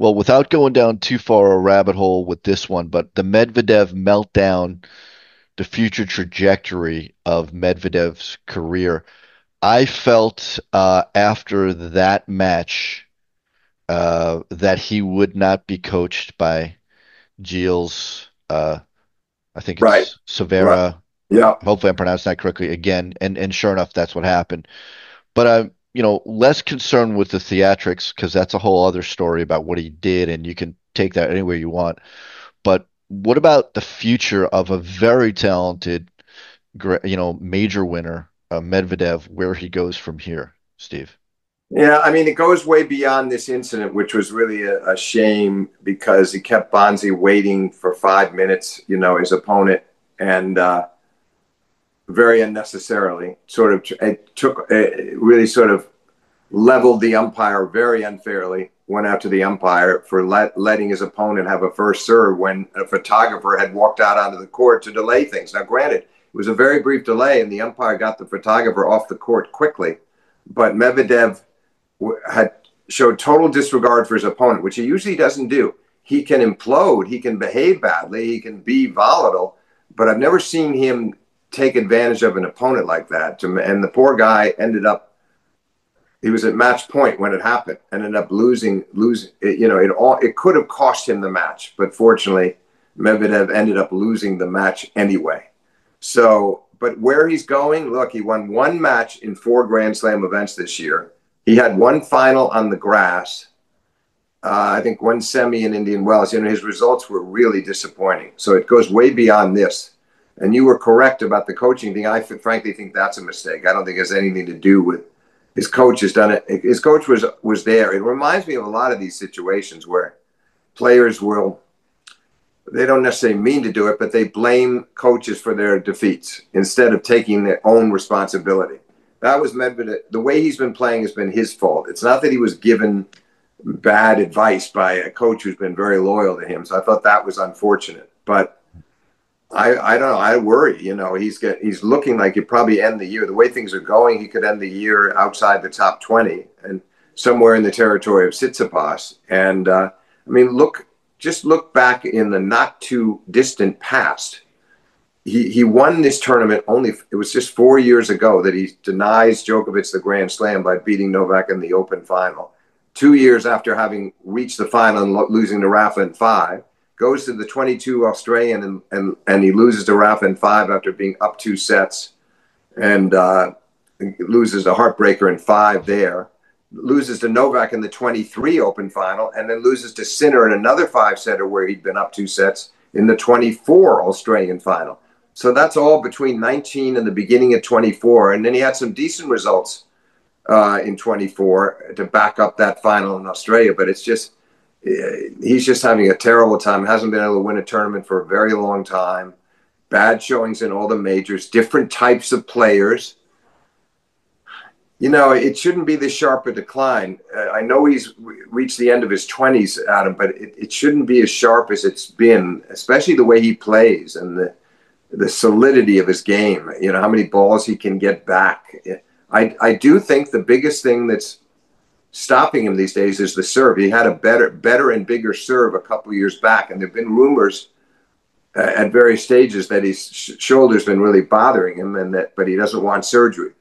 Well, without going down too far a rabbit hole with this one, but the Medvedev meltdown, the future trajectory of Medvedev's career, I felt after that match that he would not be coached by Gilles. I think Right. it's Right. Severa. Yeah. Hopefully, I'm pronouncing that correctly again. And sure enough, that's what happened. But I'm, less concerned with the theatrics because that's a whole other story about what he did, and you can take that anywhere you want. But what about the future of a very talented, major winner, Medvedev, where he goes from here, Steve? Yeah, I mean, it goes way beyond this incident, which was really a shame because he kept Bonzi waiting for 5 minutes, his opponent, and very unnecessarily. It took, it really sort of leveled the umpire very unfairly, went out to the umpire for letting his opponent have a first serve when a photographer had walked out onto the court to delay things. Now, granted, it was a very brief delay, and the umpire got the photographer off the court quickly, but Medvedev had showed total disregard for his opponent, which he usually doesn't do. He can implode, he can behave badly, he can be volatile, but I've never seen him take advantage of an opponent like that. And the poor guy ended up, he was at match point when it happened, and ended up losing. It could have cost him the match, but fortunately, Medvedev ended up losing the match anyway. So, but where he's going, look, he won one match in 4 Grand Slam events this year. He had one final on the grass. I think one semi in Indian Wells. His results were really disappointing. So it goes way beyond this. And you were correct about the coaching thing. I frankly think that's a mistake. I don't think it has anything to do with his coach has done it. His coach was there. It reminds me of a lot of these situations where players they don't necessarily mean to do it, but they blame coaches for their defeats instead of taking their own responsibility. That was Medvedev. The way he's been playing has been his fault. It's not that he was given bad advice by a coach who's been very loyal to him. So I thought that was unfortunate. But I don't know. I worry. He's looking like he'd probably end the year. The way things are going, he could end the year outside the top 20 and somewhere in the territory of Tsitsipas. And I mean, just look back in the not too distant past. He won this tournament it was just 4 years ago that he denies Djokovic the Grand Slam by beating Novak in the Open final. 2 years after having reached the final and losing to Rafa in 5, goes to the 22 Australian and he loses to Rafa in 5 after being up 2 sets and loses a heartbreaker in 5 there. Loses to Novak in the 23 Open final and then loses to Sinner in another 5-setter where he'd been up 2 sets in the 24 Australian final. So that's all between 19 and the beginning of 24. And then he had some decent results in 24 to back up that final in Australia. But it's just, he's just having a terrible time. Hasn't been able to win a tournament for a very long time. Bad showings in all the majors, different types of players. It shouldn't be this sharp a decline. I know he's reached the end of his 20s, Adam, but it shouldn't be as sharp as it's been, especially the way he plays and the solidity of his game, how many balls he can get back. I do think the biggest thing that's stopping him these days is the serve. He had a better and bigger serve a couple years back, and there have been rumors at various stages that his shoulder's been really bothering him, but he doesn't want surgery.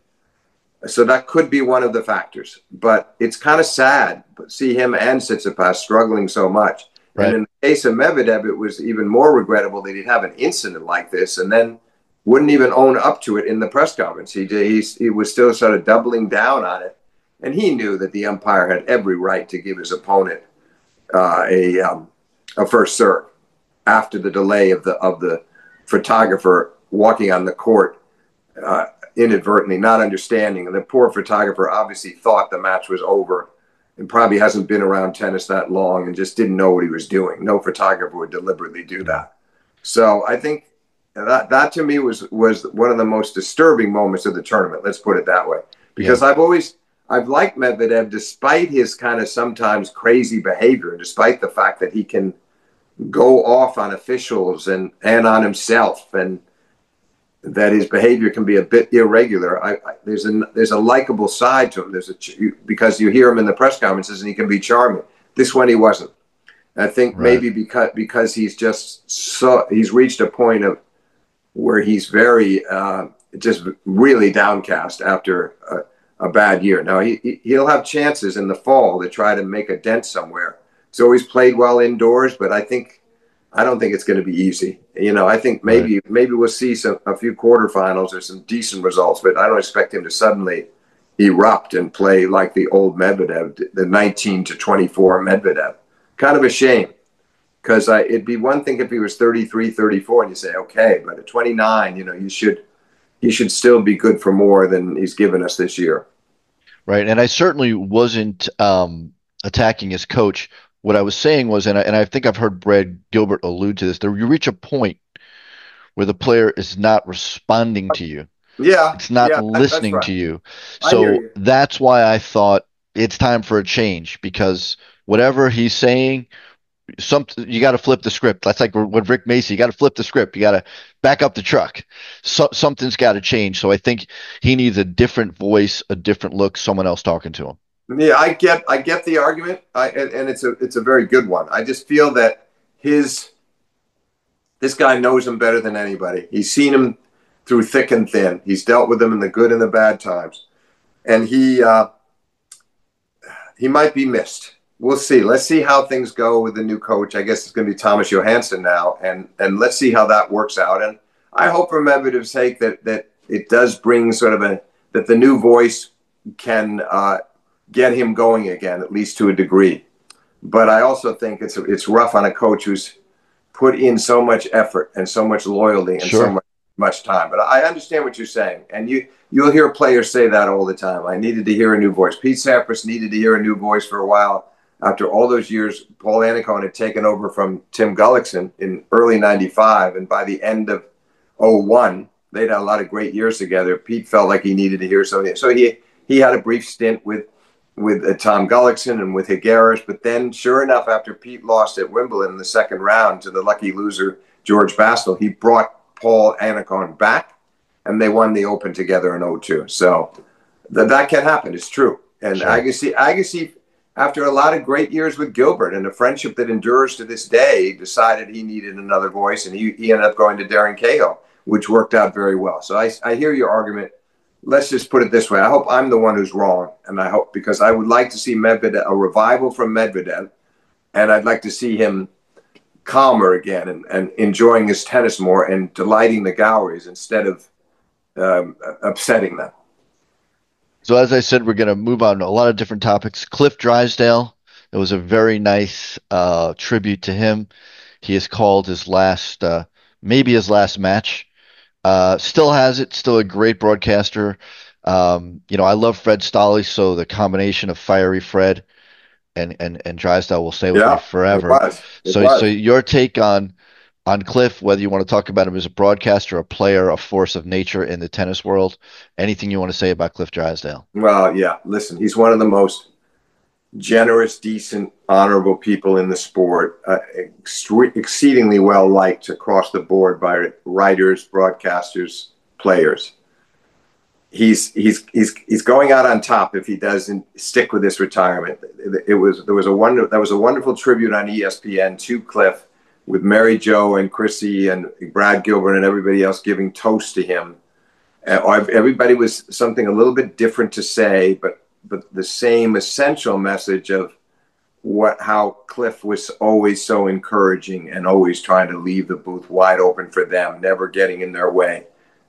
So that could be one of the factors. But it's kind of sad to see him and Tsitsipas struggling so much. Right. And in the case of Medvedev, it was even more regrettable that he'd have an incident like this and then wouldn't even own up to it in the press conference. He was still sort of doubling down on it. And he knew that the umpire had every right to give his opponent a first serve after the delay of the photographer walking on the court inadvertently, not understanding. And the poor photographer obviously thought the match was over and probably hasn't been around tennis that long and just didn't know what he was doing. No photographer would deliberately do that. So I think that to me was one of the most disturbing moments of the tournament. Let's put it that way. Because Yeah. I've liked Medvedev despite his kind of sometimes crazy behavior, despite the fact that he can go off on officials and on himself, and that his behavior can be a bit irregular. There's a likable side to him. Because you hear him in the press conferences and he can be charming. This one he wasn't. I think Right. maybe because he's reached a point of where he's very just really downcast after a bad year. Now he'll have chances in the fall to try to make a dent somewhere. He's always played well indoors, but I don't think it's going to be easy. I think Right. maybe we'll see a few quarterfinals or some decent results, but I don't expect him to suddenly erupt and play like the old Medvedev, the 19-24 Medvedev. Kind of a shame because it'd be one thing if he was 33, 34, and you say, okay, but at 29, he should still be good for more than he's given us this year. Right. And I certainly wasn't attacking his coach. What I was saying was, and I think I've heard Brad Gilbert allude to this, that you reach a point where the player is not responding to you. Yeah, It's not yeah, that's listening right. to you. I hear So you. that's why I thought it's time for a change because whatever he's saying, you got to flip the script. That's like with Rick Macy. You got to flip the script. You got to back up the truck. Something's got to change. So I think he needs a different voice, a different look, someone else talking to him. Yeah, I get the argument, and it's a very good one. I just feel that his this guy knows him better than anybody. He's seen him through thick and thin. He's dealt with him in the good and the bad times, and he might be missed. We'll see. Let's see how things go with the new coach. I guess it's going to be Thomas Johansson now, and let's see how that works out. And I hope for Medvedev's sake that it does bring sort of that the new voice can get him going again, at least to a degree. But I also think it's rough on a coach who's put in so much effort and so much loyalty and so Sure. much time. But I understand what you're saying, and you'll hear players say that all the time. I needed to hear a new voice. Pete Sampras needed to hear a new voice for a while. After all those years, Paul Annacone had taken over from Tim Gullickson in early '95, and by the end of '01, they'd had a lot of great years together. Pete felt like he needed to hear something, so he had a brief stint with Tom Gullickson and with Higueras. But then, sure enough, after Pete lost at Wimbledon in the second round to the lucky loser, George Bastel, he brought Paul Annacone back, and they won the Open together in '02. So that can happen. It's true. And Sure. Agassi, after a lot of great years with Gilbert and a friendship that endures to this day, decided he needed another voice, and he ended up going to Darren Cahill, which worked out very well. So I hear your argument. Let's just put it this way. I hope I'm the one who's wrong. And I hope, because I would like to see Medvedev, a revival from Medvedev, and I'd like to see him calmer again and enjoying his tennis more and delighting the galleries instead of upsetting them. So as I said, we're going to move on to a lot of different topics. Cliff Drysdale, it was a very nice tribute to him. He has called his last, maybe his last match. Still has it. Still a great broadcaster. I love Fred Stolle, so the combination of fiery Fred and Drysdale will stay with me Yeah, it forever. was. It So was. your take on Cliff, whether you want to talk about him as a broadcaster, a player, a force of nature in the tennis world, anything you want to say about Cliff Drysdale? Well, yeah, listen, he's one of the most generous, decent, honorable people in the sport, exceedingly well liked across the board by writers, broadcasters, players. He's going out on top if he doesn't stick with this retirement. There was a wonderful tribute on ESPN to Cliff with Mary Jo and Chrissy and Brad Gilbert and everybody else giving toast to him. Everybody was something a little bit different to say, but the same essential message of how Cliff was always so encouraging and always trying to leave the booth wide open for them, never getting in their way,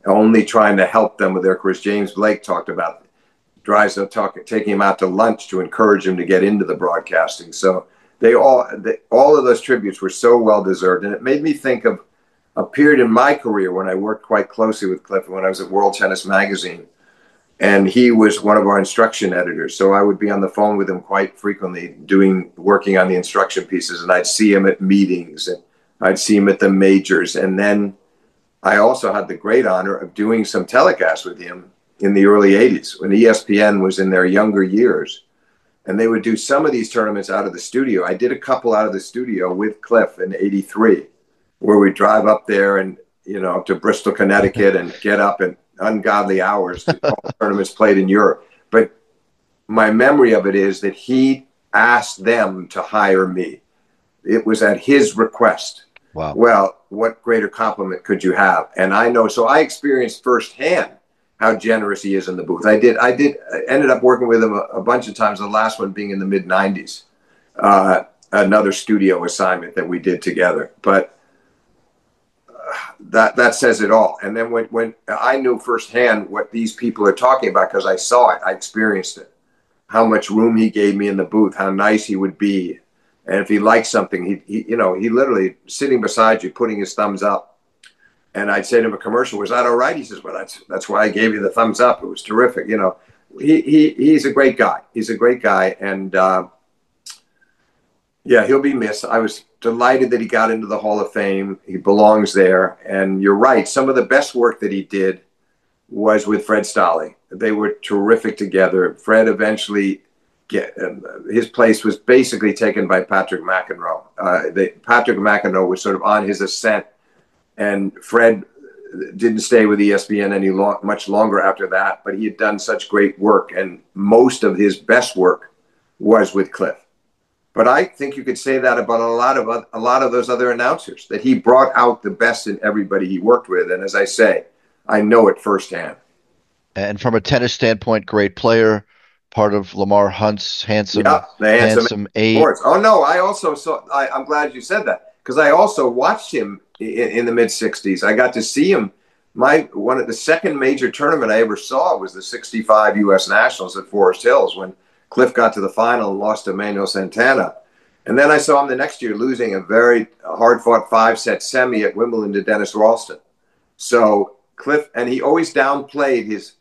only trying to help them with their careers. James Blake talked about Drysdale taking him out to lunch to encourage him to get into the broadcasting. So all of those tributes were so well deserved, and it made me think of a period in my career when I worked quite closely with Cliff when I was at World Tennis Magazine, and he was one of our instruction editors. So I would be on the phone with him quite frequently, working on the instruction pieces, and I'd see him at meetings, and I'd see him at the majors, and then I also had the great honor of doing some telecasts with him in the early '80s when ESPN was in their younger years. And they would do some of these tournaments out of the studio. I did a couple out of the studio with Cliff in '83, where we drive up there and, up to Bristol, Connecticut, and get up at ungodly hours to call tournaments played in Europe. But my memory of it is that he asked them to hire me. It was at his request. Wow. Well, what greater compliment could you have? And I know, so I experienced firsthand how generous he is in the booth. I ended up working with him a bunch of times, the last one being in the mid 90s, another studio assignment that we did together. But that says it all. And then when I knew firsthand what these people are talking about, because I saw it, I experienced it, how much room he gave me in the booth, how nice he would be. And if he liked something, he literally sitting beside you, putting his thumbs up. And I'd say to him, a commercial, was that all right? He says, well, that's why I gave you the thumbs up. It was terrific. You know, he's a great guy. He's a great guy. And yeah, he'll be missed. I was delighted that he got into the Hall of Fame. He belongs there. And you're right. Some of the best work that he did was with Fred Stolle. They were terrific together. Fred eventually his place was basically taken by Patrick McEnroe. Patrick McEnroe was sort of on his ascent, and Fred didn't stay with ESPN much longer after that. But he had done such great work, and most of his best work was with Cliff. But I think you could say that about a lot of those other announcers, that he brought out the best in everybody he worked with. And as I say, I know it firsthand. And from a tennis standpoint, great player, part of Lamar Hunt's handsome eight. Sports. Oh no, I also saw. I'm glad you said that, because I also watched him in the mid '60s. I got to see him. The second major tournament I ever saw was the '65 U.S. Nationals at Forest Hills, when Cliff got to the final and lost to Manuel Santana. And then I saw him the next year losing a very hard-fought 5-set semi at Wimbledon to Dennis Ralston. So Cliff, and he always downplayed his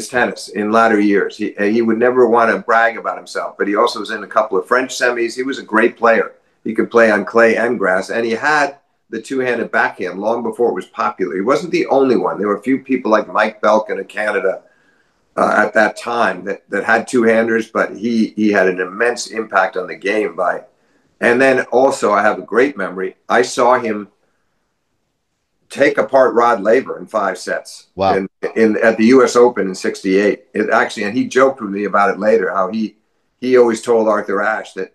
tennis in latter years. He would never want to brag about himself, but he also was in a couple of French semis. He was a great player. He could play on clay and grass, and he had the two-handed backhand long before it was popular. He wasn't the only one. There were a few people like Mike Belkin of Canada at that time that had two-handers, but he had an immense impact on the game and then also I have a great memory. I saw him take apart Rod Laver in 5 sets. Wow. At the U.S. Open in '68. It actually, and he joked with me about it later, how he always told Arthur Ashe that,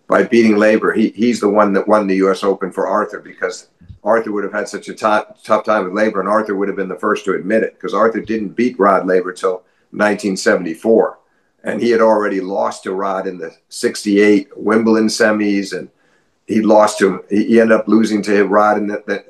by beating Laver, he's the one that won the U.S. Open for Arthur, because Arthur would have had such a tough time with Laver, and Arthur would have been the first to admit it, because Arthur didn't beat Rod Laver till 1974. And he had already lost to Rod in the '68 Wimbledon semis, and he ended up losing to Rod in the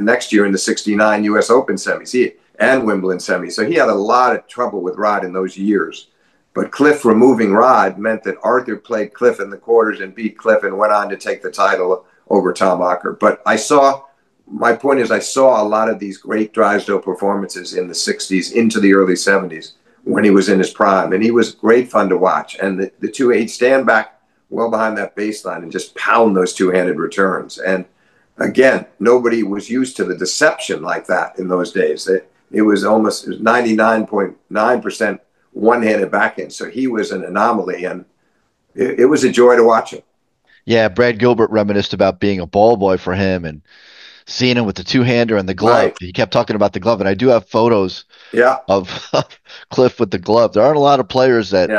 next year in the '69 U.S. Open semis and Wimbledon semis. So he had a lot of trouble with Rod in those years. But Cliff removing Rod meant that Arthur played Cliff in the quarters and beat Cliff and went on to take the title over Tom Ocker. But my point is, I saw a lot of these great Drysdale performances in the '60s into the early '70s when he was in his prime. And he was great fun to watch. And the 2-8 stand back well behind that baseline and just pound those two-handed returns. And again, nobody was used to the deception like that in those days. It was almost 99.9% one-handed backhand. So he was an anomaly, and it was a joy to watch him. Yeah, Brad Gilbert reminisced about being a ball boy for him and seeing him with the two-hander and the glove. Right. He kept talking about the glove, and I do have photos Yeah. of Cliff with the glove. There aren't a lot of players that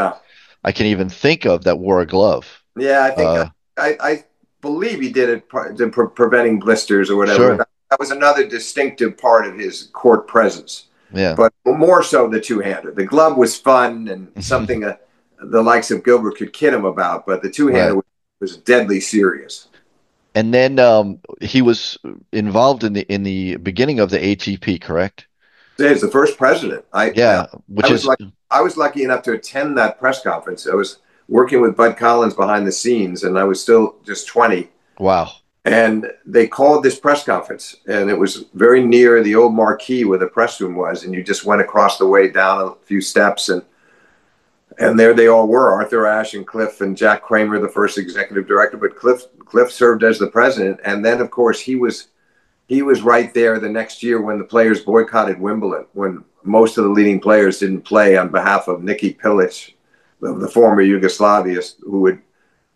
I can even think of that wore a glove. Yeah, I think I believe he did it preventing blisters or whatever. Sure. That was another distinctive part of his court presence. Yeah. But more so the two-hander. The glove was fun and something the likes of Gilbert could kid him about, but the two-hander was deadly serious. And then he was involved in the beginning of the ATP, correct? He's the first president. I was lucky enough to attend that press conference. I was working with Bud Collins behind the scenes, and I was still just 20. Wow. And they called this press conference, and it was very near the old marquee where the press room was, and you just went across the way down a few steps, and there they all were, Arthur Ashe and Cliff and Jack Kramer, the first executive director, but Cliff served as the president. And then, of course, he was right there the next year when the players boycotted Wimbledon, when most of the leading players didn't play on behalf of Niki Pilic, the former Yugoslavia, who would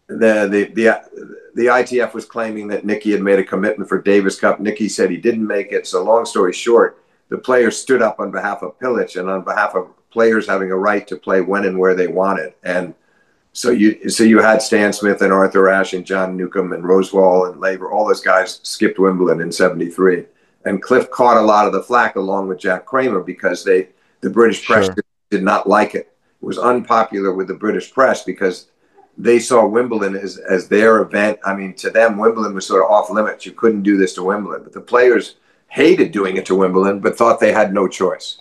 the ITF was claiming that Niki had made a commitment for Davis Cup. Niki said he didn't make it. So long story short, the players stood up on behalf of Pilic and on behalf of players having a right to play when and where they wanted. And So you had Stan Smith and Arthur Ashe and John Newcomb and Rosewall and Laver. All those guys skipped Wimbledon in '73, and Cliff caught a lot of the flack along with Jack Kramer because the British press Sure. did not like it. It was unpopular with the British press because they saw Wimbledon as their event. I mean, to them, Wimbledon was sort of off limits. You couldn't do this to Wimbledon, but the players hated doing it to Wimbledon, but thought they had no choice.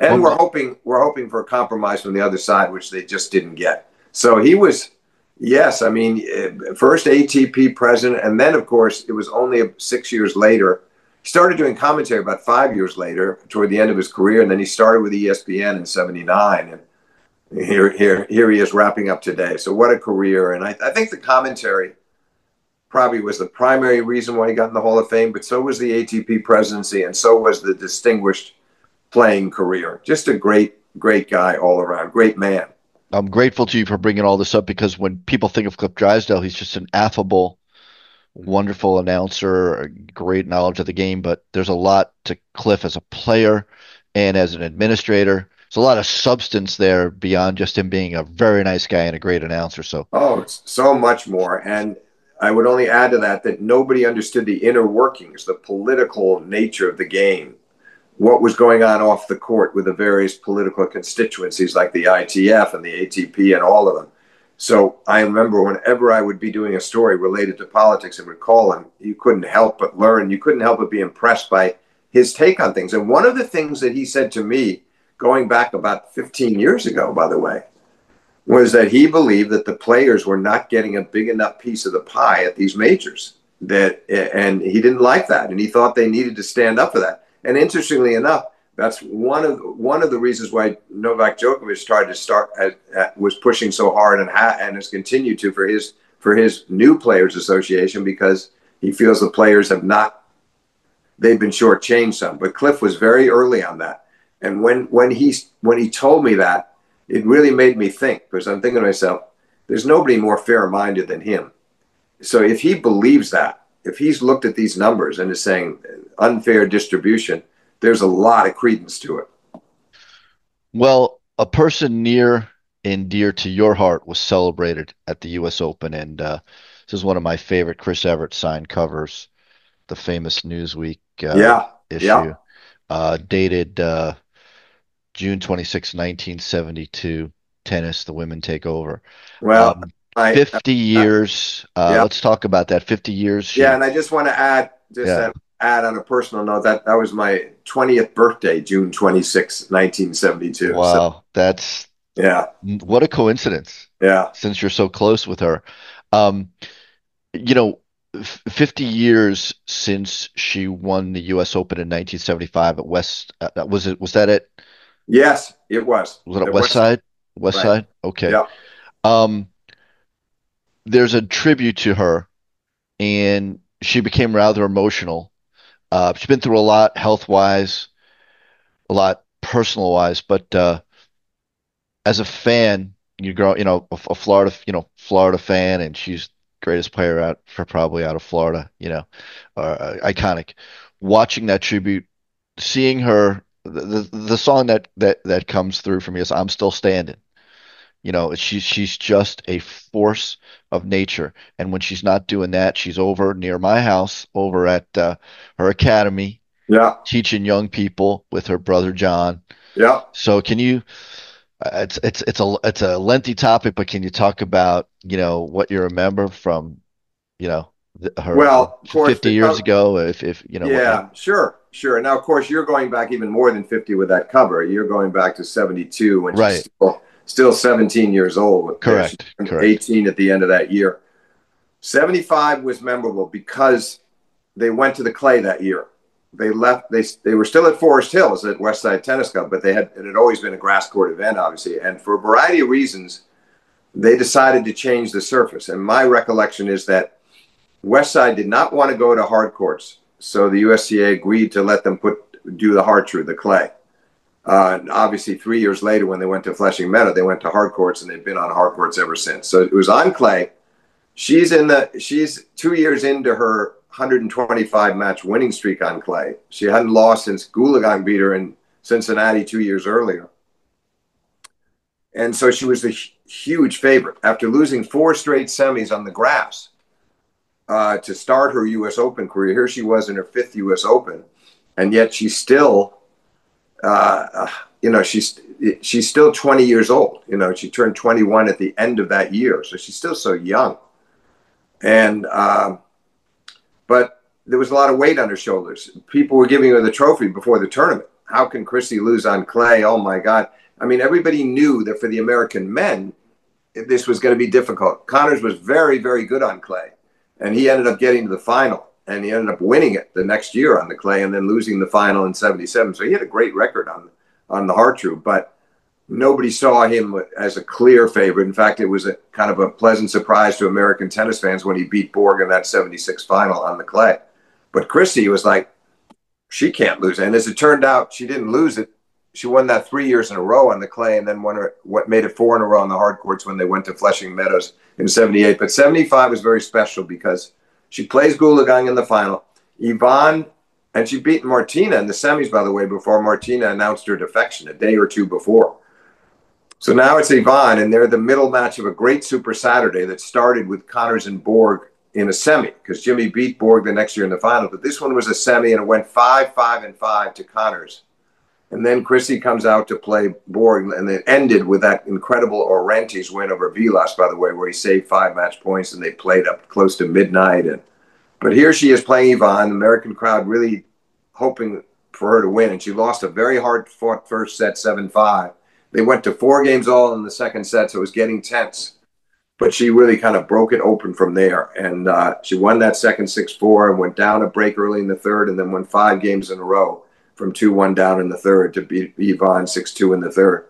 And Well, we're hoping for a compromise from the other side, which they just didn't get. So he was, yes, I mean, first ATP president, and then of course it was only 6 years later. He started doing commentary about 5 years later, toward the end of his career, and then he started with ESPN in '79, and here he is wrapping up today. So what a career! And I think the commentary probably was the primary reason why he got in the Hall of Fame, but so was the ATP presidency, and so was the distinguished playing career. Just a great, great guy all around. Great man. I'm grateful to you for bringing all this up because when people think of Cliff Drysdale, he's just an affable, wonderful announcer, a great knowledge of the game. But there's a lot to Cliff as a player and as an administrator. There's a lot of substance there beyond just him being a very nice guy and a great announcer. So, Oh, it's so much more. And I would only add to that nobody understood the inner workings, the political nature of the game, what was going on off the court with the various political constituencies like the ITF and the ATP and all of them. So I remember whenever I would be doing a story related to politics and would call him, you couldn't help but learn. You couldn't help but be impressed by his take on things. And one of the things that he said to me, going back about 15 years ago, by the way, was that he believed that the players were not getting a big enough piece of the pie at these majors. And he didn't like that. And he thought they needed to stand up for that. And interestingly enough, that's one of the reasons why Novak Djokovic tried to was pushing so hard and has continued to for his new players association, because he feels the players they've been shortchanged some. But Cliff was very early on that. And when he told me that, it really made me think, because I'm thinking to myself, there's nobody more fair-minded than him. So if he believes that, if he's looked at these numbers and is saying unfair distribution, there's a lot of credence to it. well, a person near and dear to your heart was celebrated at the U.S. Open, and this is one of my favorite Chris Evert signed covers, the famous Newsweek Yeah, yeah. issue, dated June 26, 1972. Tennis, the women take over. Well, Um, I 50 years. yeah, Let's talk about that. 50 years. yeah. And I just want to Yeah. add on a personal note that was my 20th birthday, June 26, 1972. So Wow. That's yeah, what a coincidence yeah, since you're so close with her. Um, you know, 50 years since she won the U.S. Open in 1975 at West. Was that it? yes, it was. Was it at It West was Side? West right. Side? Okay. Yeah, Um, there's a tribute to her, and she became rather emotional. She's been through a lot health wise, a lot personal wise, but as a fan, a Florida, Florida fan, and she's greatest player out for probably out of Florida, iconic. Watching that tribute, seeing her, the song that comes through for me is "I'm Still Standing." She's just a force of nature, and when she's not doing that, she's over near my house, over at her academy, yeah, teaching young people with her brother John. yeah. So can you? It's a lengthy topic, but can you talk about what you remember from her Well, of course, 50 years ago, if what you yeah, sure, sure. Now, of course, you're going back even more than 50 with that cover. You're going back to '72 when right, she's still 17 years old. She correct, turned correct, 18 at the end of that year. '75 was memorable because they went to the clay that year. They left. They were still at Forest Hills at Westside Tennis Club, but it had always been a grass court event, obviously. And for a variety of reasons, they decided to change the surface. And my recollection is that Westside did not want to go to hard courts, so the USCA agreed to let them do the hard through the clay. And obviously, 3 years later, when they went to Flushing Meadow, they went to hard courts, and they've been on hard courts ever since. So it was on clay. She's 2 years into her 125 match winning streak on clay. She hadn't lost since Goolagong beat her in Cincinnati 2 years earlier. And so she was a huge favorite. After losing 4 straight semis on the grass to start her U.S. Open career, here she was in her 5th U.S. Open, and yet she's still, she's still 20 years old. She turned 21 at the end of that year, so she's still so young. And but there was a lot of weight on her shoulders. People were giving her the trophy before the tournament. How can Chrissy lose on clay? Oh my God. I mean, everybody knew that for the American men, this was going to be difficult. Connors was very, very good on clay. And he ended up getting to the final. And he ended up winning it the next year on the clay and then losing the final in 77. So he had a great record on the hard true. But nobody saw him as a clear favorite. In fact, it was a kind of a pleasant surprise to American tennis fans when he beat Borg in that 76 final on the clay. But Chrissy was like, she can't lose it. And as it turned out, she didn't lose it. She won that 3 years in a row on the clay and then won what made it 4 in a row on the hard courts when they went to Flushing Meadows in 78. But 75 was very special because she plays Gulagang in the final. Yvonne, and she beat Martina in the semis, by the way, before Martina announced her defection a day or two before. So now it's Yvonne, and they're the middle match of a great Super Saturday that started with Connors and Borg in a semi, because Jimmy beat Borg the next year in the final. But this one was a semi, and it went 5-5-5 to Connors. And then Chrissy comes out to play Borg, and it ended with that incredible Orantes win over Vilas, by the way, where he saved 5 match points, and they played up close to midnight. But here she is playing Yvonne, the American crowd really hoping for her to win, and she lost a very hard-fought first set, 7-5. They went to 4 games all in the second set, so it was getting tense. But she really kind of broke it open from there. And she won that second 6-4 and went down a break early in the third and then won 5 games in a row from 2-1 down in the third to beat Yvonne 6-2 in the third.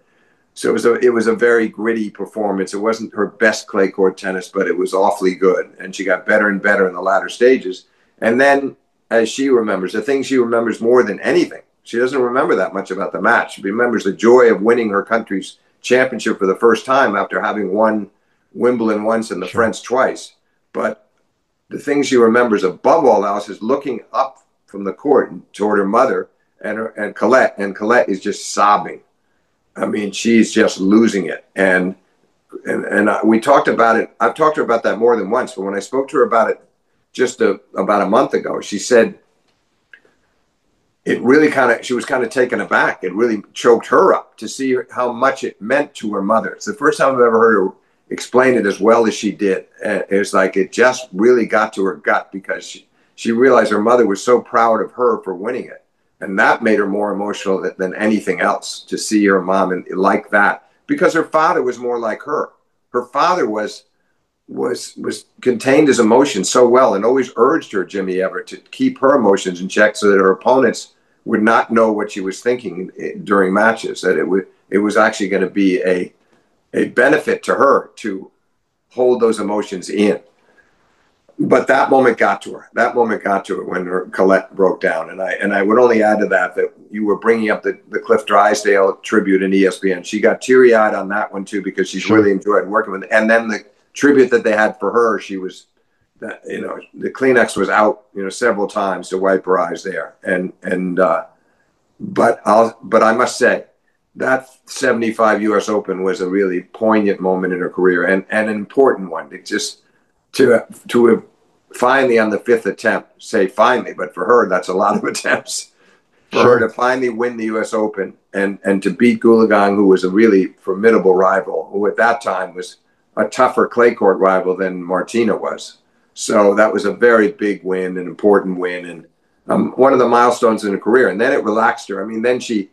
So it was a very gritty performance. It wasn't her best clay court tennis, but it was awfully good. And she got better and better in the latter stages. And then, as she remembers, the thing she remembers more than anything, she doesn't remember that much about the match. She remembers the joy of winning her country's championship for the first time after having won Wimbledon once and the French twice. But the thing she remembers above all else is looking up from the court toward her mother and Colette. And Colette is just sobbing. I mean, she's just losing it. And we talked about it. I've talked to her about that more than once. But when I spoke to her about it just about a month ago, she said, it really she was kind of taken aback. It really choked her up to see how much it meant to her mother. It's the first time I've ever heard her explain it as well as she did. And it was like, it just really got to her gut because she realized her mother was so proud of her for winning it. And that made her more emotional than anything else, to see her mom like that, because her father was more like her. Her father was contained his emotions so well and always urged her, Jimmy Evert, to keep her emotions in check so that her opponents would not know what she was thinking during matches, that it was actually going to be a benefit to her to hold those emotions in. But that moment got to her. That moment got to her when her Colette broke down. And I would only add to that you were bringing up the Cliff Drysdale tribute in ESPN. She got teary-eyed on that one, too, because she's really enjoyed working with it. And then the tribute that they had for her, she was, the Kleenex was out, several times to wipe her eyes there. But I must say, that 75 U.S. Open was a really poignant moment in her career and an important one. It just to finally on the 5th attempt, say finally, but for her, that's a lot of attempts. For her to finally win the U.S. Open and to beat Gulagang, who was a really formidable rival, who at that time was a tougher clay court rival than Martina was. So that was a very big win, an important win, and one of the milestones in her career. And then it relaxed her. I mean, then she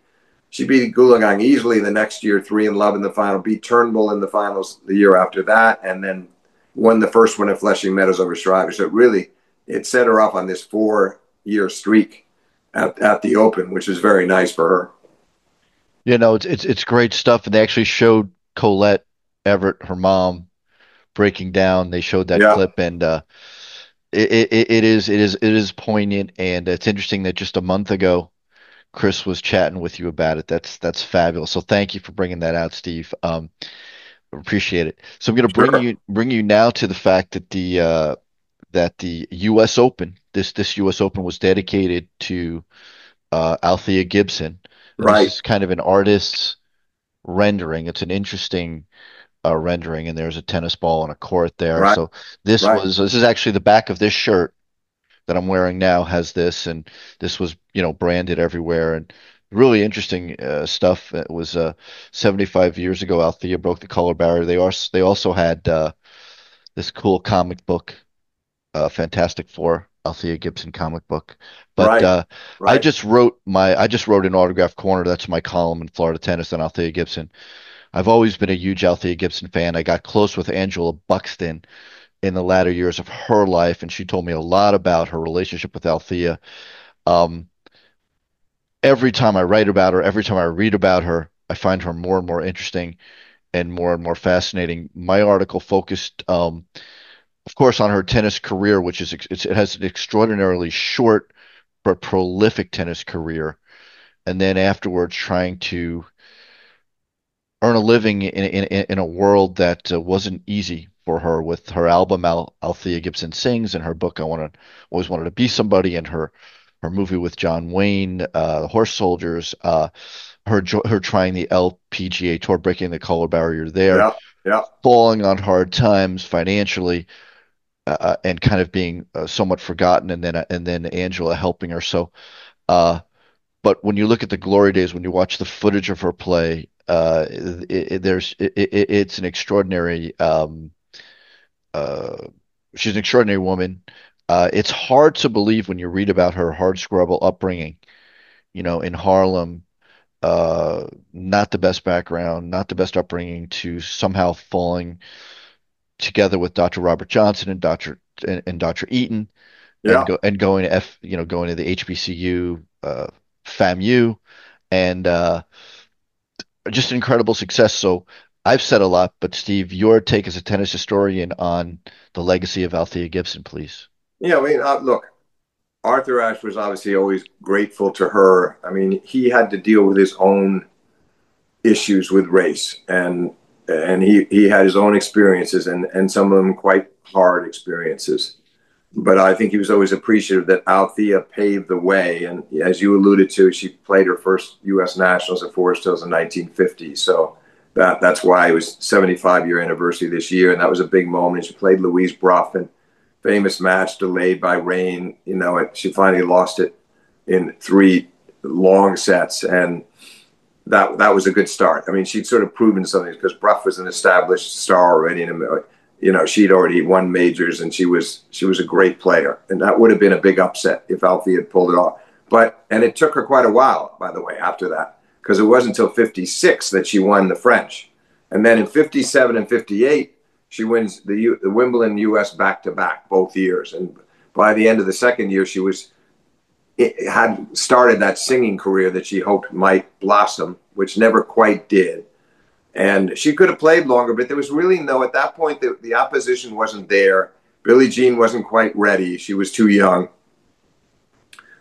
beat Gulagang easily the next year, 3-love in the final, beat Turnbull in the finals the year after that, and then won the first one at Flushing Meadows over Shriver. So it set her off on this 4-year streak at the Open, which was very nice for her. It's great stuff, and they actually showed Colette Evert, her mom, breaking down. They showed that clip, and it is poignant, and it's interesting that just a month ago, Chris was chatting with you about it. That's fabulous. So thank you for bringing that out, Steve. Appreciate it. So I'm going to bring you now to the fact that the U.S. Open, this U.S. Open was dedicated to Althea Gibson. Right. This is kind of an artist's rendering. It's an interesting rendering, and there's a tennis ball on a court there. Right, So right, this is actually the back of this shirt that I'm wearing now has this, and this was, branded everywhere, and really interesting stuff. It was 75 years ago. Althea broke the color barrier. They also had this cool comic book, Fantastic Four, Althea Gibson comic book. But right, right. I just wrote an autograph corner. That's my column in Florida Tennis on Althea Gibson. I've always been a huge Althea Gibson fan. I got close with Angela Buxton in the latter years of her life, and she told me a lot about her relationship with Althea. Um, every time I write about her, every time I read about her, I find her more and more interesting and more fascinating. My article focused, of course, on her tennis career, which it has an extraordinarily short but prolific tennis career, and then afterwards trying to earn a living in a world that wasn't easy for her with her album Althea Gibson Sings and her book Always Wanted to Be Somebody and her movie with John Wayne, Horse Soldiers, her trying the LPGA tour, breaking the color barrier there, Yeah, yeah, falling on hard times financially, and kind of being somewhat forgotten, and then Angela helping her. So, but when you look at the glory days, when you watch the footage of her play, it's an extraordinary. Uh, she's an extraordinary woman. It's hard to believe when you read about her hardscrabble upbringing, in Harlem, not the best background, not the best upbringing, to somehow falling together with Dr. Robert Johnson and Dr. Eaton, and yeah. going to going to the HBCU, FAMU, and just incredible success. So I've said a lot, but Steve, your take as a tennis historian on the legacy of Althea Gibson, please. Yeah, I mean, look, Arthur Ashe was obviously always grateful to her. I mean, he had to deal with his own issues with race, and he had his own experiences, and some of them quite hard experiences. But I think he was always appreciative that Althea paved the way. And as you alluded to, she played her first U.S. Nationals at Forest Hills in 1950. So that's why it was 75-year anniversary this year, and that was a big moment. She played Louise Brough, famous match delayed by rain. She finally lost it in 3 long sets, and that was a good start. I mean, she'd sort of proven something because Brough was an established star already, and she'd already won majors, and she was a great player, and that would have been a big upset if Alfie had pulled it off. And it took her quite a while, by the way, after that, because it wasn't until '56 that she won the French, and then in '57 and '58 she wins the Wimbledon U.S. back-to-back both years, and by the end of the second year had started that singing career that she hoped might blossom, which never quite did. And she could have played longer, but there was really at that point, the opposition wasn't there. Billie Jean wasn't quite ready. She was too young.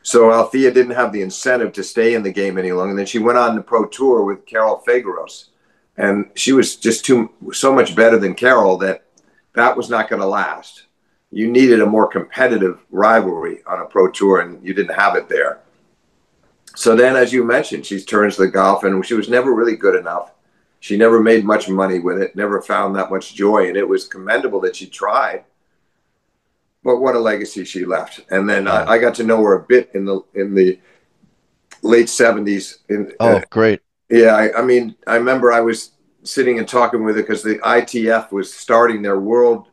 So Althea didn't have the incentive to stay in the game any longer. And then she went on the pro tour with Carol Figueros. And she was just so much better than Carol that was not going to last. You needed a more competitive rivalry on a pro tour, and you didn't have it there. So then, as you mentioned, she turns to the golf, and she was never really good enough. She never made much money with it, never found that much joy, and it was commendable that she tried. But what a legacy she left! And then Yeah. I got to know her a bit in the late '70s. Oh, great. Yeah, I mean, I remember I was sitting and talking with her because the ITF was starting their World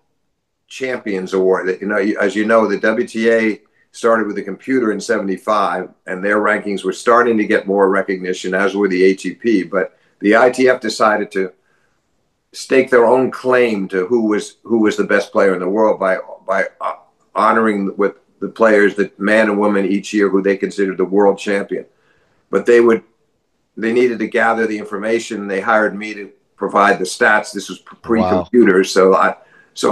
Champions Award. As you know, the WTA started with the computer in '75, and their rankings were starting to get more recognition, as were the ATP. But the ITF decided to stake their own claim to who was the best player in the world by honoring with the players, the man and woman each year who they considered the world champion. But they needed to gather the information. They hired me to provide the stats. This was Wow. pre-computers, so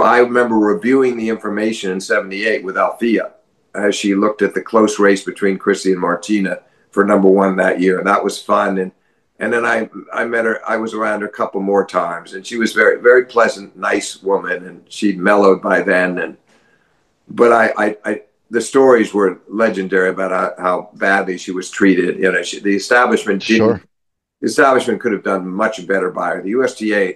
I remember reviewing the information in '78 with Althea as she looked at the close race between Chrissy and Martina for number 1 that year. And that was fun. And then I met her. I was around her a couple more times, and she was very, very pleasant, nice woman, and she'd mellowed by then. But the stories were legendary about how badly she was treated. The establishment didn't Sure. the establishment could have done much better by her. The USTA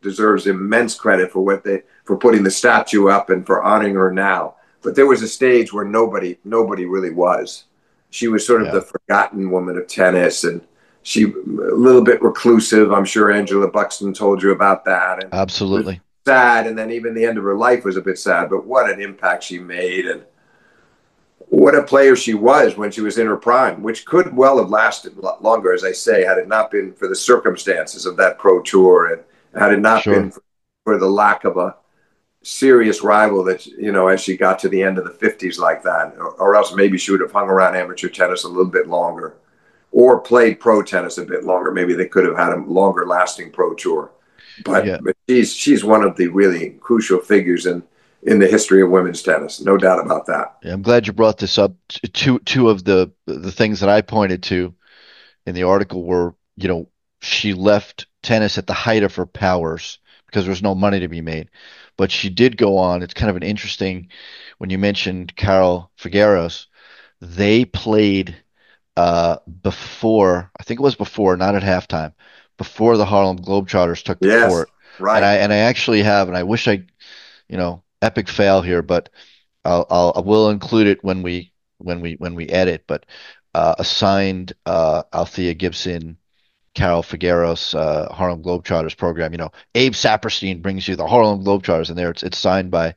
deserves immense credit for for putting the statue up and for honoring her now. But there was a stage where nobody really was. She was sort of Yeah, the forgotten woman of tennis, and she a little bit reclusive. I'm sure Angela Buxton told you about that, and it was absolutely. sad. And then even the end of her life was a bit sad. But what an impact she made, and what a player she was when she was in her prime, which could well have lasted longer, as I say, had it not been for the circumstances of that pro tour, and had it not been Sure. for the lack of a serious rival that, as she got to the end of the 50s like that, or else maybe she would have hung around amateur tennis a little bit longer or played pro tennis a bit longer. Maybe they could have had a longer lasting pro tour. But, Yeah. but she's one of the really crucial figures in the history of women's tennis. No doubt about that. Yeah, I'm glad you brought this up. Two of the things that I pointed to in the article were, she left tennis at the height of her powers because there was no money to be made. But she did go on. It's kind of an interesting when you mentioned Carol Figueroa. They played before, I think it was before, not at halftime, before the Harlem Globetrotters took the Yes, court. And right. I actually have, and I wish epic fail here, but I will include it when we edit. But a signed Althea Gibson, Carol Figueroa Harlem Globetrotters program. Abe Saperstein brings you the Harlem Globetrotters, and there it's signed by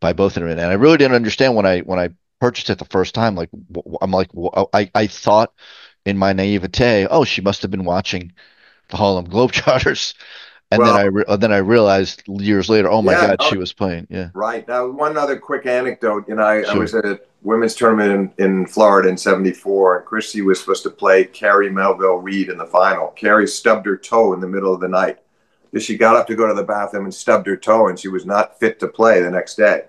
both of them. And I really didn't understand when I purchased it the first time. Like I'm like I thought in my naivete, oh, she must have been watching the Harlem Globetrotters, and then Well, then I realized years later, oh my yeah, God, no, she was playing. Yeah. right. Now, one other quick anecdote. I Sure. was at a women's tournament in Florida in '74, and Christie was supposed to play Carrie Melville Reed in the final. Carrie stubbed her toe in the middle of the night. She got up to go to the bathroom and stubbed her toe, and she was not fit to play the next day.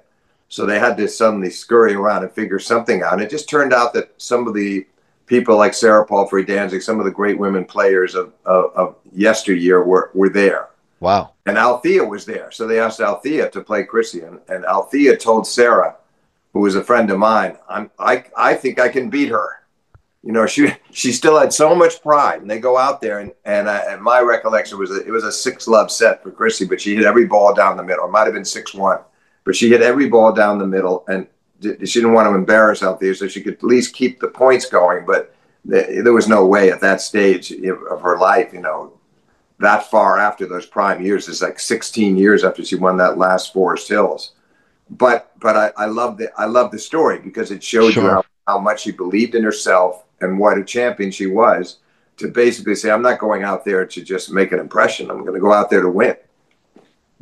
So they had to suddenly scurry around and figure something out. And it just turned out that some of the people like Sarah Palfrey Danzig, some of the great women players of yesteryear were there. Wow. And Althea was there. So they asked Althea to play Chrissy. And Althea told Sarah, who was a friend of mine, I think I can beat her. She still had so much pride. And they go out there, and my recollection was that it was a 6-love set for Chrissy, but she hit every ball down the middle. It might have been 6-1, but she hit every ball down the middle. And she didn't want to embarrass Althea, so she could at least keep the points going. But there was no way at that stage of her life, that far after those prime years. It's like 16 years after she won that last Forest Hills. But I love the story because it showed you Sure. how much she believed in herself and what a champion she was, to basically say, I'm not going out there to just make an impression. I'm going to go out there to win.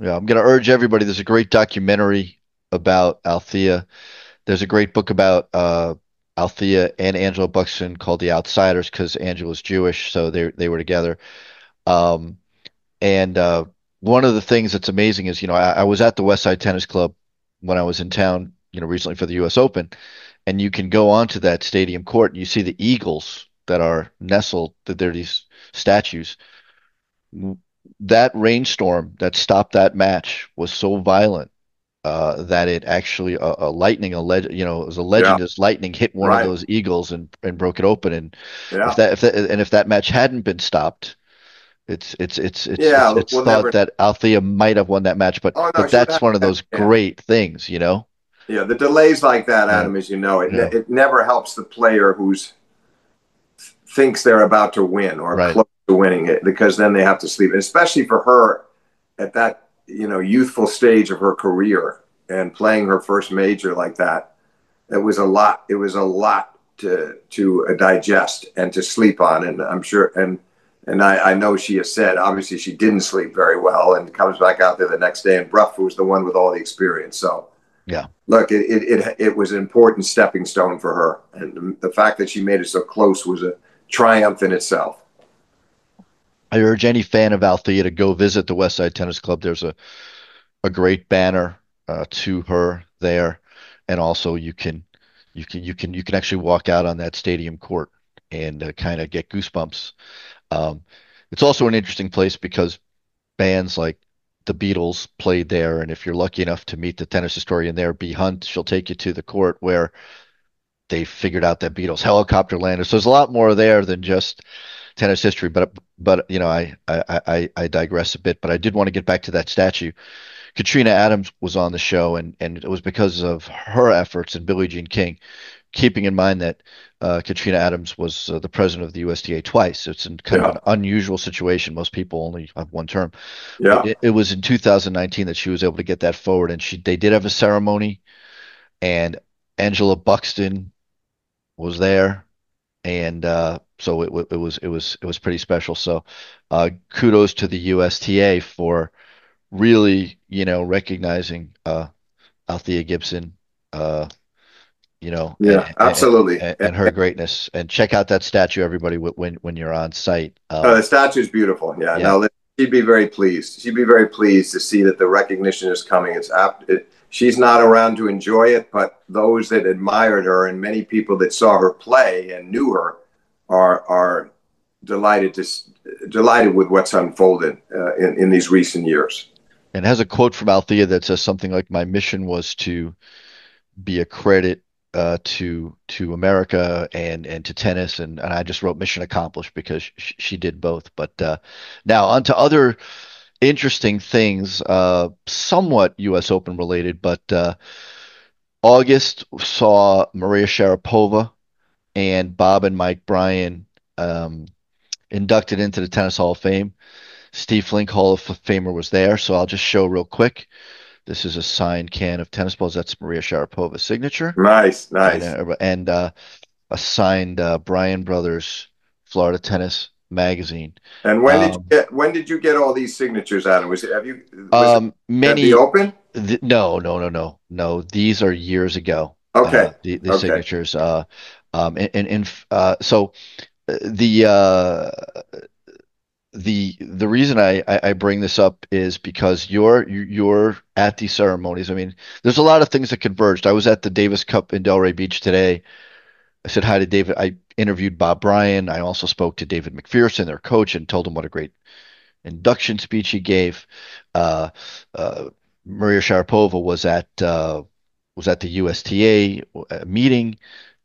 Yeah, I'm going to urge everybody. There's a great documentary about Althea. There's a great book about Althea and Angela Buxton called The Outsiders because Angela's Jewish, so they were together. Um, and one of the things that's amazing is, I was at the West Side Tennis Club when I was in town, recently for the U.S. Open, and you can go onto that stadium court and you see the eagles that are nestled. That they're these statues. That rainstorm that stopped that match was so violent that it actually a lightning a leg it was a Yeah, legend as lightning hit one of right. those eagles and broke it open. And if Yeah. that match hadn't been stopped, Yeah, it's we'll thought never. that Althea might have won that match, but Oh no, but she would that's have. one of those Yeah, great things. yeah. The delays like that, Yeah, Adam, as you know, yeah, it never helps the player who's thinks they're about to win or right. close to winning it, because then they have to sleep. And especially for her at that youthful stage of her career and playing her first major like that, it was a lot. It was a lot to digest and to sleep on. And I'm sure, and I know she has said, obviously she didn't sleep very well and comes back out there the next day. And Bruff was the one with all the experience. So Yeah. look, it was an important stepping stone for her, and the fact that she made it so close was a triumph in itself. I urge any fan of Althea to go visit the West Side Tennis Club. There's a great banner to her there, and also you can actually walk out on that stadium court and kind of get goosebumps. Um, it's also an interesting place because bands like the Beatles played there, and if you're lucky enough to meet the tennis historian there, B. Hunt, she'll take you to the court where they figured out that Beatles helicopter landed. So there's a lot more there than just tennis history. But you know, I digress a bit. But I did want to get back to that statue. Katrina Adams was on the show, and it was because of her efforts and Billie Jean King, keeping in mind that Katrina Adams was the president of the USTA twice. So it's in kind of Yeah. an unusual situation. Most people only have one term. But Yeah. it was in 2019 that she was able to get that forward, and they did have a ceremony, and Angela Buxton was there, and so it was pretty special. So kudos to the USTA for really, recognizing Althea Gibson, uh, Yeah. Absolutely. and her greatness. And check out that statue, everybody, when you're on site. The statue is beautiful. Yeah. Yeah, No, she'd be very pleased. She'd be very pleased to see that the recognition is coming. She's not around to enjoy it, but those that admired her and many people that saw her play and knew her are delighted with what's unfolded in these recent years. and has a quote from Althea that says something like, "My mission was to be a credit to America and to tennis," and I just wrote "mission accomplished" because she did both. But now on to other interesting things, somewhat U.S. Open related, but August saw Maria Sharapova and Bob and Mike Bryan inducted into the Tennis Hall of Fame. Steve Flink, Hall of Famer, was there, so I'll just show real quick. This is a signed can of tennis balls. That's Maria Sharapova's signature, Nice, and nice. a signed Bryan Brothers Florida Tennis magazine. And Um, when did you get all these signatures, Adam? Was it at the Many Open? No, no, no, no, no. These are years ago. Okay, The okay. signatures. And so the the reason I bring this up is because you're at these ceremonies. I mean, there's a lot of things that converged. I was at the Davis Cup in Delray Beach today. I said hi to David. I interviewed Bob Bryan. I also spoke to David McPherson, their coach, and told him what a great induction speech he gave. Uh, uh, Maria Sharapova was at the USTA meeting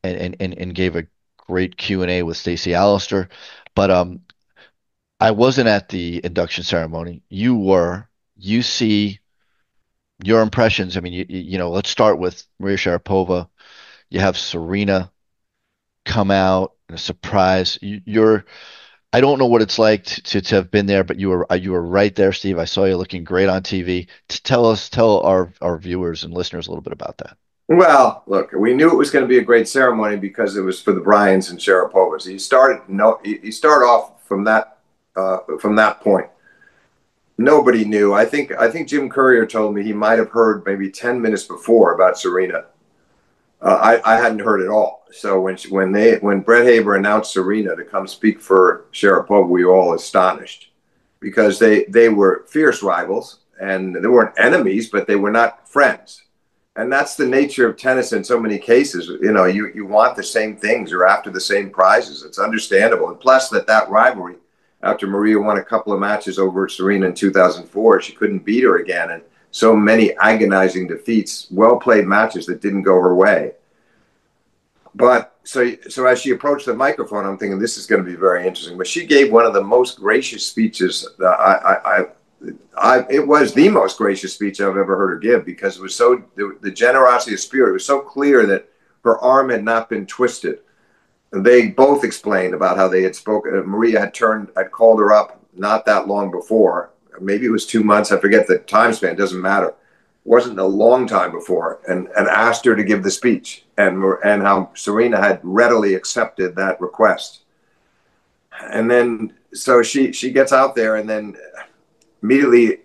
and gave a great Q&A with Stacey Allister. But I wasn't at the induction ceremony. You were. You see your impressions. I mean, let's start with Maria Sharapova. You have Serena come out in a surprise. I don't know what it's like to have been there, but you were right there, Steve. I saw you looking great on TV. Tell our viewers and listeners a little bit about that. Well, look, we knew it was going to be a great ceremony because it was for the Bryans and Sharapovas. You start off from that point. Nobody knew. I think Jim Courier told me he might have heard maybe 10 minutes before about Serena. I hadn't heard at all. So when Brett Haber announced Serena to come speak for Sharapova, we were all astonished because they were fierce rivals and they weren't enemies, but they were not friends. And that's the nature of tennis in so many cases. You want the same things. You're after the same prizes. It's understandable. And plus that rivalry, after Maria won a couple of matches over Serena in 2004, she couldn't beat her again. And so many agonizing defeats, well-played matches that didn't go her way. But so as she approached the microphone, I'm thinking this is going to be very interesting. But she gave one of the most gracious speeches. It was the most gracious speech I've ever heard her give because it was the generosity of spirit. It was so clear that her arm had not been twisted. And they both explained about how they had spoken. Maria had called her up not that long before. Maybe it was 2 months. I forget the time span. It doesn't matter. It wasn't a long time before, and asked her to give the speech, and how Serena had readily accepted that request. And then so she gets out there and then immediately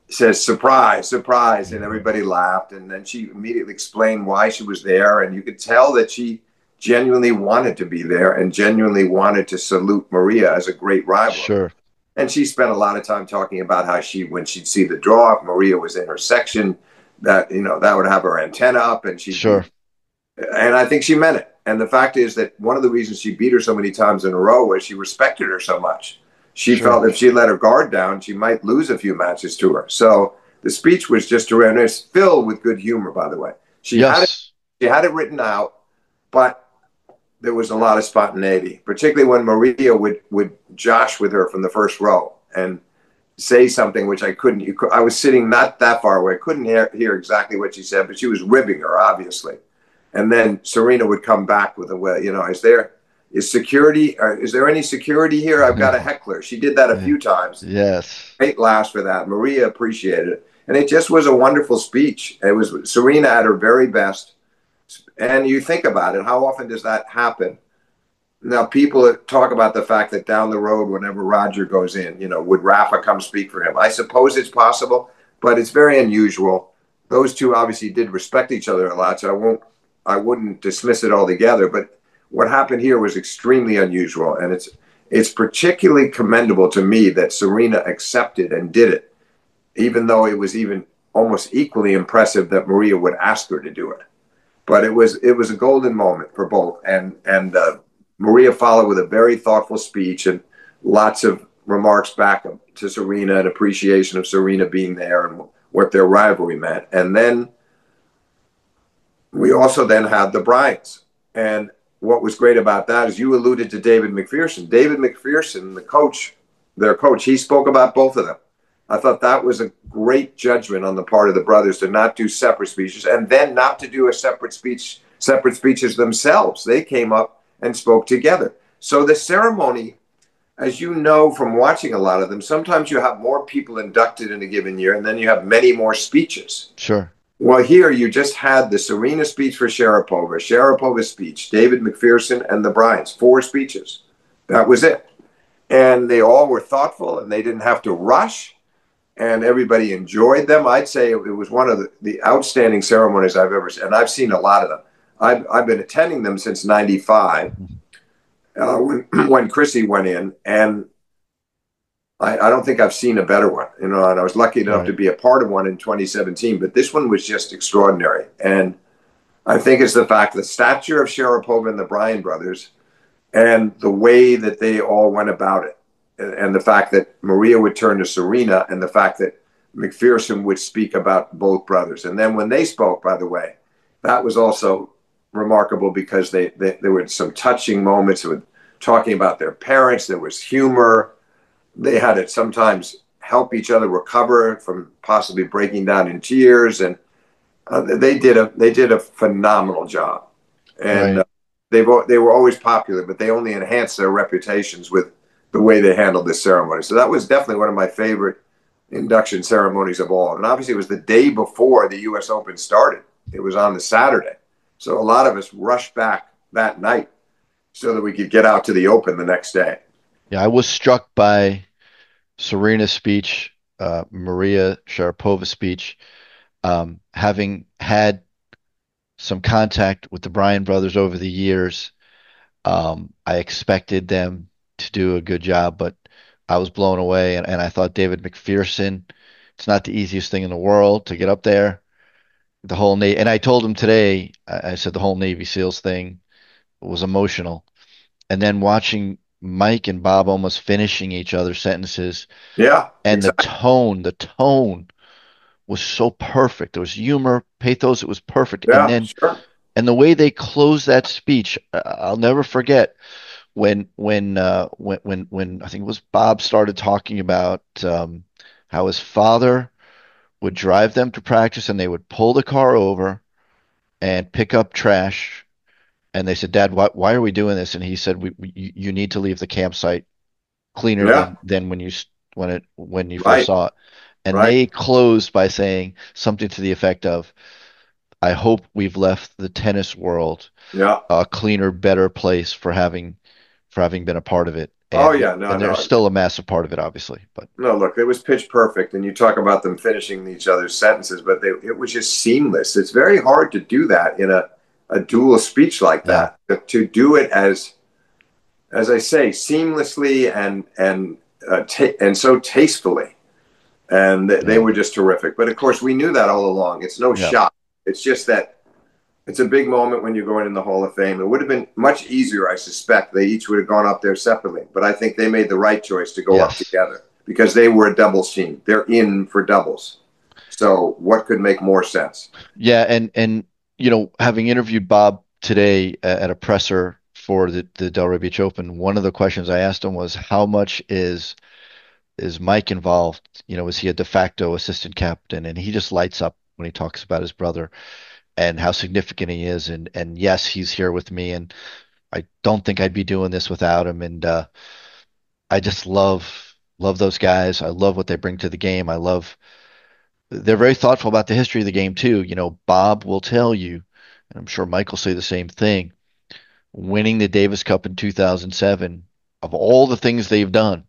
says surprise, surprise, and everybody laughed. And then she immediately explained why she was there, and you could tell that she genuinely wanted to be there and genuinely wanted to salute Maria as a great rival. Sure. And she spent a lot of time talking about how when she'd see the draw, if Maria was in her section, that would have her antenna up, and Sure. and I think she meant it. And the fact is that one of the reasons she beat her so many times in a row was she respected her so much. She Sure. felt if she let her guard down, she might lose a few matches to her. So the speech was just around. It's filled with good humor, by the way. She Yes. had it written out, but there was a lot of spontaneity, particularly when Maria would josh with her from the first row and say something which I couldn't. I was sitting not that far away. I couldn't hear exactly what she said, but she was ribbing her, obviously. And then Serena would come back with a, well, is security? Is there any security here? I've got a heckler. She did that a Yeah. few times. Yes. Great laughs for that. Maria appreciated it. And it just was a wonderful speech. It was Serena at her very best. And you think about it, how often does that happen? Now, people talk about the fact that down the road, whenever Roger goes in, would Rafa come speak for him? I suppose it's possible, but it's very unusual. Those two obviously did respect each other a lot, so I wouldn't dismiss it altogether. But what happened here was extremely unusual, and it's particularly commendable to me that Serena accepted and did it, even though it was even almost equally impressive that Maria would ask her to do it. But it was a golden moment for both, and Maria followed with a very thoughtful speech and lots of remarks back to Serena and appreciation of Serena being there and what their rivalry meant. And then we also then had the Bryans. And what was great about that is you alluded to David McPherson. David McPherson, their coach, he spoke about both of them. I thought that was a great judgment on the part of the brothers to not do separate speeches and then not to do separate speeches themselves. They came up and spoke together. So the ceremony, as you know from watching a lot of them, sometimes you have more people inducted in a given year and then you have many more speeches. Sure. Well, here you just had the Serena speech for Sharapova, Sharapova's speech, David McPherson, and the Bryans, 4 speeches. That was it. And they all were thoughtful and they didn't have to rush. And everybody enjoyed them. I'd say it was one of the outstanding ceremonies I've ever seen. And I've seen a lot of them. I've been attending them since '95 when Chrissy went in. And I don't think I've seen a better one. And I was lucky enough to be a part of one in 2017. But this one was just extraordinary. And I think it's the fact, the stature of Sharapova and the Bryan brothers and the way that they all went about it. And the fact that Maria would turn to Serena and the fact that McPherson would speak about both brothers. And then when they spoke, by the way, that was also remarkable because there were some touching moments with talking about their parents. There was humor. They had to sometimes help each other recover from possibly breaking down in tears. And they did a phenomenal job. And they were always popular, but they only enhanced their reputations with the way they handled this ceremony. So that was definitely one of my favorite induction ceremonies of all. And obviously it was the day before the US Open started. It was on the Saturday. So a lot of us rushed back that night so that we could get out to the Open the next day. Yeah, I was struck by Serena's speech, Maria Sharapova's speech, having had some contact with the Bryan brothers over the years. I expected them to do a good job, but I was blown away. And I thought David McPherson, it's not the easiest thing in the world to get up there. The whole Navy, and I told him today, I said the whole Navy SEALs thing was emotional. And then watching Mike and Bob almost finishing each other's sentences Yeah, and exactly. the tone was so perfect. There was humor, pathos, it was perfect. And Yeah, then, sure. and the way they closed that speech, I'll never forget when I think it was Bob started talking about how his father would drive them to practice and they would pull the car over and pick up trash. And they said, Dad, why are we doing this? And he said, you need to leave the campsite cleaner Yeah, than when you first right, saw it. And right. they closed by saying something to the effect of, I hope we've left the tennis world Yeah. a cleaner, better place for having been a part of it. Oh, And yeah. No, and they're no. still a massive part of it, obviously. But No, look, it was pitch perfect. And you talk about them finishing each other's sentences, but it was just seamless. It's very hard to do that in a dual speech like yeah, that, to do it as I say, seamlessly and so tastefully. And they yeah, were just terrific. But of course, we knew that all along. It's no yeah. shock. It's just that it's a big moment when you're going in the Hall of Fame. It would have been much easier, I suspect. They each would have gone up there separately. But I think they made the right choice to go up Yes. together because they were a doubles team. They're in for doubles. So what could make more sense? Yeah, and having interviewed Bob today at a presser for the Delray Beach Open, one of the questions I asked him was how much is Mike involved? You know, is he a de facto assistant captain? And he just lights up when he talks about his brother and how significant he is. And yes, he's here with me, and I don't think I'd be doing this without him. And I just love those guys. I love what they bring to the game. I love they're very thoughtful about the history of the game too. You know, Bob will tell you, and I'm sure Mike will say the same thing. Winning the Davis Cup in 2007, of all the things they've done,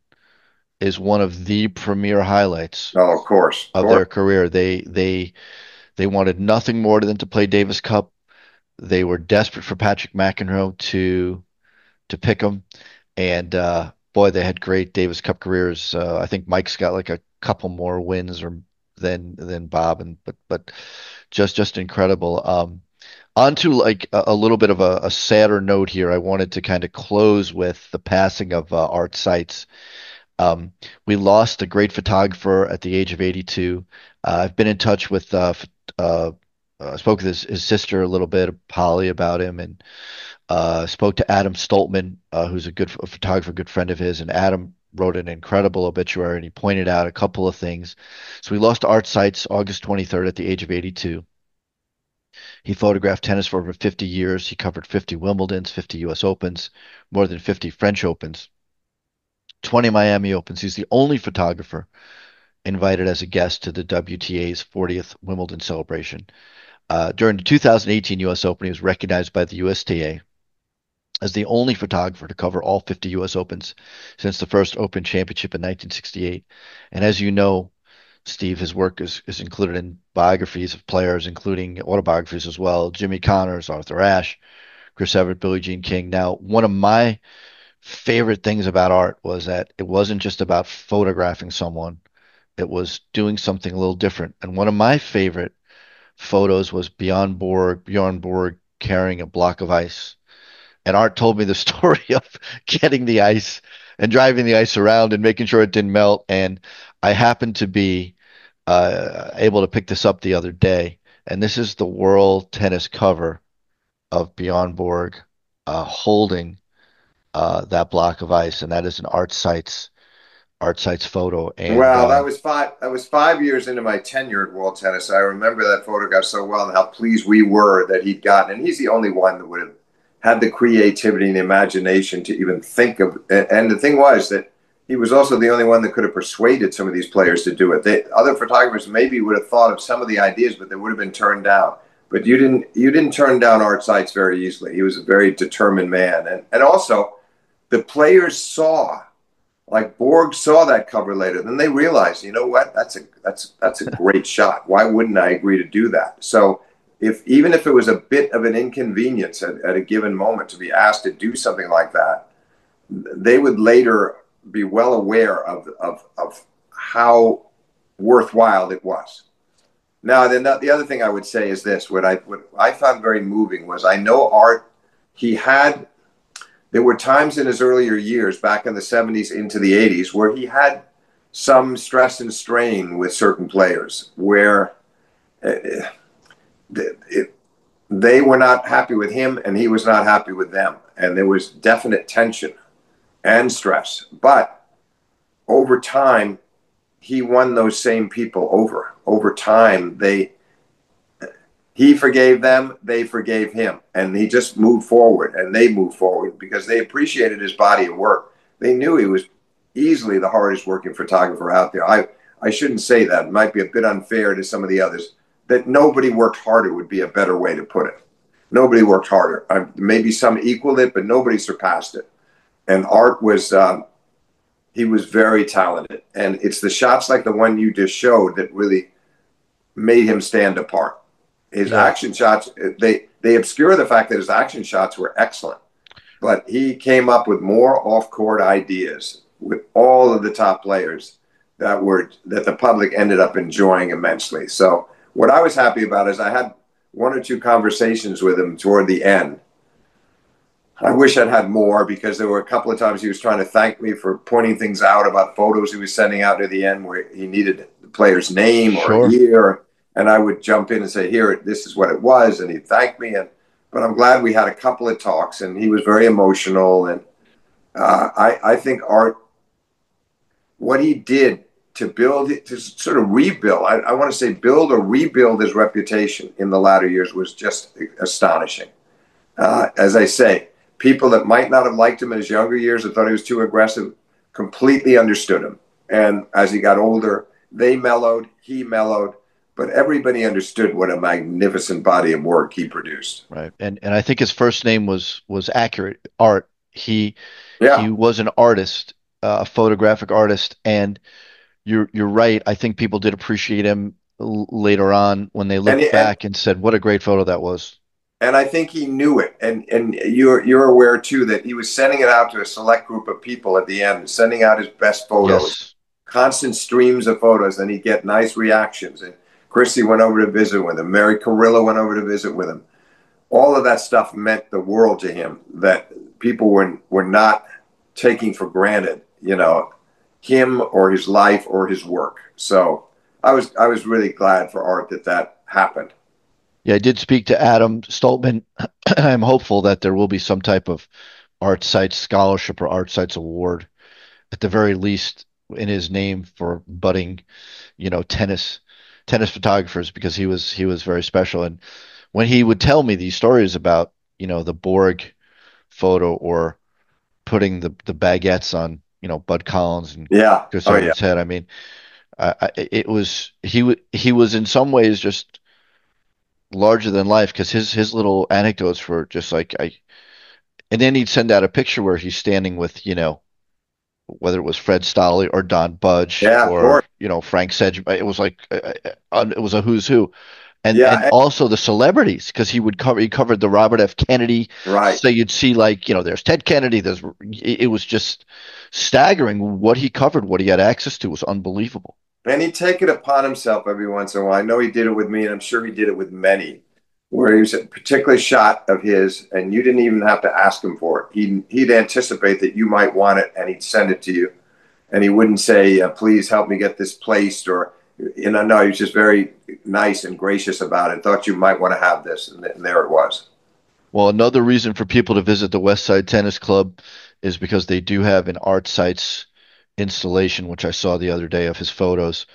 is one of the premier highlights Oh, of course, of of course. their career. They wanted nothing more than to play Davis Cup. They were desperate for Patrick McEnroe to pick them, and boy, they had great Davis Cup careers. I think Mike's got like a couple more wins or than Bob, and but just incredible. On to like a little bit of a sadder note here. I wanted to kind of close with the passing of Art Seitz. Um, we lost a great photographer at the age of 82. I've been in touch with spoke with his sister a little bit, Polly, about him, and spoke to Adam Stoltman, who's a photographer, good friend of his, and Adam wrote an incredible obituary, and he pointed out a couple of things. So we lost Art Seitz August 23rd at the age of 82. He photographed tennis for over 50 years. He covered 50 Wimbledons, 50 U.S. Opens, more than 50 French Opens, 20 Miami Opens. He's the only photographer invited as a guest to the WTA's 40th Wimbledon celebration. During the 2018 U.S. Open, he was recognized by the USTA as the only photographer to cover all 50 U.S. Opens since the first Open Championship in 1968. And as you know, Steve, his work is included in biographies of players, including autobiographies as well. Jimmy Connors, Arthur Ashe, Chris Evert, Billie Jean King. Now, one of my favorite things about Art was that it wasn't just about photographing someone, it was doing something a little different. And one of my favorite photos was Bjorn Borg carrying a block of ice. And Art told me the story of getting the ice and driving the ice around and making sure it didn't melt. And I happened to be able to pick this up the other day. And this is the world tennis cover of Bjorn Borg holding that block of ice. And that is an Art Seitz photo. And Wow, that was 5 years into my tenure at World Tennis. I remember that photograph so well and how pleased we were that he'd gotten. And he's the only one that would have had the creativity and the imagination to even think of. And the thing was that he was also the only one that could have persuaded some of these players to do it. Other photographers maybe would have thought of some of the ideas, but they would have been turned down. But you didn't turn down Art Seitz very easily. He was a very determined man, and also the players saw. Like Borg saw that cover later, then they realized, you know what? That's a great shot. Why wouldn't I agree to do that? So if even if it was a bit of an inconvenience at a given moment to be asked to do something like that, they would later be well aware of how worthwhile it was. Now, then the other thing I would say is this: what I found very moving was I know Art. He had There were times in his earlier years, back in the 70s into the 80s, where he had some stress and strain with certain players, where they were not happy with him and he was not happy with them. And there was definite tension and stress. But over time, he won those same people over. Over time, he forgave them, they forgave him, and he just moved forward, and they moved forward because they appreciated his body of work. They knew he was easily the hardest working photographer out there. I shouldn't say that. It might be a bit unfair to some of the others. That nobody worked harder would be a better way to put it. Nobody worked harder. Maybe some equaled it, but nobody surpassed it. And Art he was very talented. And it's the shots like the one you just showed that really made him stand apart. His action shots, they obscure the fact that his action shots were excellent, but he came up with more off-court ideas with all of the top players that the public ended up enjoying immensely. So what I was happy about is I had one or two conversations with him toward the end. I wish I'd had more because there were a couple of times he was trying to thank me for pointing things out about photos he was sending out near the end where he needed the player's name or sure. year. And I would jump in and say, here, this is what it was. And he'd thank me. but I'm glad we had a couple of talks, and he was very emotional. And I think Art, what he did to build, to sort of rebuild, I want to say build or rebuild his reputation in the latter years was just astonishing. As I say, people that might not have liked him in his younger years or thought he was too aggressive completely understood him. And as he got older, they mellowed, he mellowed, but everybody understood what a magnificent body of work he produced. Right. And I think his first name was accurate. Art. He Yeah. was an artist, a photographic artist, and you're right. I think people did appreciate him later on when they And, looked and back and said, "What a great photo that was." and I think he knew it. And you're aware too that he was sending it out to a select group of people at the end, sending out his best photos, Yes. constant streams of photos, and he'd get nice reactions. And Chrissy went over to visit with him. Mary Carrillo went over to visit with him. All of that stuff meant the world to him. That people were not taking for granted, him or his life or his work. So I was really glad for Art that happened. Yeah, I did speak to Adam Stoltman. I'm hopeful that there will be some type of Art Seitz scholarship or Art Seitz award, at the very least, in his name for budding, tennis photographers, because he was very special. And when he would tell me these stories about, the Borg photo or putting the baguettes on, Bud Collins and Yeah. Chris Oh yeah. Evert's head, I mean, it was he was in some ways just larger than life because his little anecdotes were just like I. And then he'd send out a picture where he's standing with, whether it was Fred Stolle or Don Budge Yeah. Of or, course. Frank Sedge. It was like it was a who's who. And Yeah. also the celebrities, because he covered the Robert F. Kennedy. Right. So you'd see, like, there's Ted Kennedy. It was just staggering what he covered, what he had access to was unbelievable. And he'd take it upon himself every once in a while. I know he did it with me, and I'm sure he did it with many, where he was a particular shot of his, and you didn't even have to ask him for it. He'd anticipate that you might want it, and he'd send it to you. And he wouldn't say, "Please help me get this placed," or no, he was just very nice and gracious about it. Thought you might want to have this, and there it was. Well, another reason for people to visit the West Side Tennis Club is because they do have an Art Sites installation, which I saw the other day of his photos.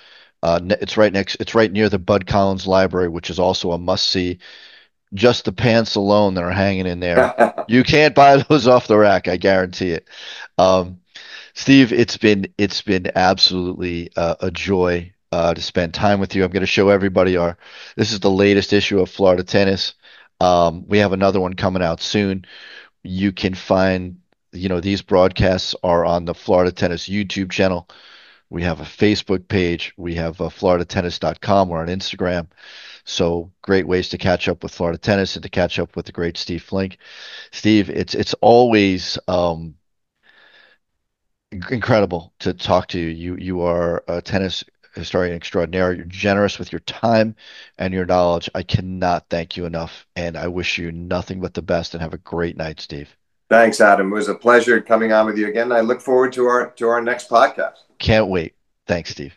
It's right near the Bud Collins Library, which is also a must-see. Just the pants alone that are hanging in there. You can't buy those off the rack, I guarantee it. Um, Steve, it's been absolutely a joy to spend time with you. I'm going to show everybody our. This is the latest issue of Florida Tennis. We have another one coming out soon. You can find, these broadcasts are on the Florida Tennis YouTube channel. We have a Facebook page. We have floridatennis.com. We're on Instagram. So great ways to catch up with Florida Tennis and to catch up with the great Steve Flink. Steve, it's always incredible to talk to you. You are a tennis historian extraordinaire. You're generous with your time and your knowledge. I cannot thank you enough, and I wish you nothing but the best. And have a great night, Steve. Thanks, Adam. It was a pleasure coming on with you again. I look forward to our next podcast. Can't wait. Thanks, Steve.